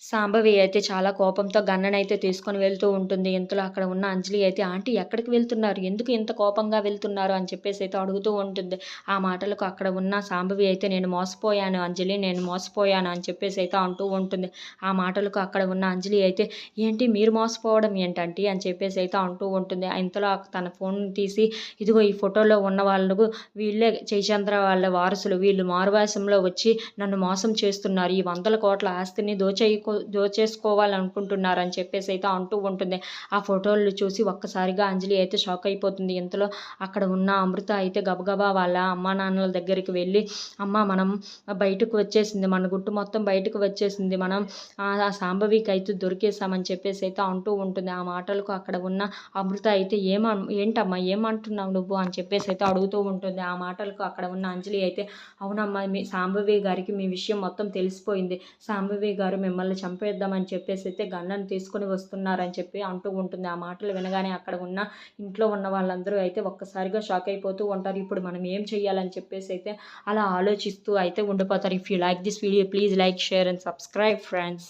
శాంభవి అయితే చాలా కోపంతో గన్ననైతే తీసుకొని వెళ్తూ ఉంటుంది. ఇంతలో అక్కడ ఉన్న అంజలి అయితే, "ఆంటీ ఎక్కడికి వెళ్తున్నారు? ఎందుకు ఇంత కోపంగా వెళ్తున్నారు?" అని చెప్పేసైతే అడుగుతూ ఉంటుంది. ఆ మాటలకు అక్కడ ఉన్న శాంభవి అయితే, "నేను మోసపోయాను అంజలి, నేను మోసపోయాను" అని చెప్పేసైతే అంటూ ఉంటుంది. ఆ మాటలకు అక్కడ ఉన్న అంజలి అయితే, "ఏంటి మీరు మోసపోవడం ఏంటంటీ?" అని చెప్పేసైతే అంటూ ఉంటుంది. ఇంతలో తన ఫోన్ తీసి, "ఇదిగో ఈ ఫోటోలో ఉన్న వాళ్ళు వీళ్ళే జయచంద్ర వాళ్ళ వారసులు. వీళ్ళు మారువేషంలో వచ్చి నన్ను మోసం చేస్తున్నారు. ఈ వందల కోట్ల ఆస్తిని దోచేసుకోవాలనుకుంటున్నారని" చెప్పేసైతే అంటూ ఉంటుంది. ఆ ఫోటోలు చూసి ఒక్కసారిగా అంజలి అయితే షాక్ అయిపోతుంది. ఇంతలో అక్కడ ఉన్న అమృత అయితే గబగబా వాళ్ళ అమ్మానాన్నల దగ్గరికి వెళ్ళి, "అమ్మ మనం బయటకు వచ్చేసింది. మన గుట్టు మొత్తం బయటకు వచ్చేసింది. మనం ఆ శాంభవికి అయితే దొరికేసామని" చెప్పేసైతే అంటూ ఉంటుంది. ఆ మాటలకు అక్కడ ఉన్న అమృత అయితే, ఏంటమ్మా ఏమంటున్నావు నువ్వు?" అని చెప్పేసైతే అడుగుతూ ఉంటుంది. ఆ మాటలకు అక్కడ ఉన్న అంజలి అయితే, "అవునమ్మా మీ శాంభవి గారికి మీ విషయం మొత్తం తెలిసిపోయింది. శాంభవి గారు మిమ్మల్ని చంపేద్దామని చెప్పేసైతే గన్‌ని తీసుకొని వస్తున్నారని" చెప్పి అంటూ ఉంటుంది. ఆ మాటలు వినగానే అక్కడ ఉన్న ఇంట్లో ఉన్న వాళ్ళందరూ అయితే ఒక్కసారిగా షాక్ అయిపోతూ ఉంటారు. ఇప్పుడు మనం ఏం చేయాలని చెప్పేసైతే అలా ఆలోచిస్తూ అయితే ఉండిపోతారు. If you like this video please like, share and subscribe friends.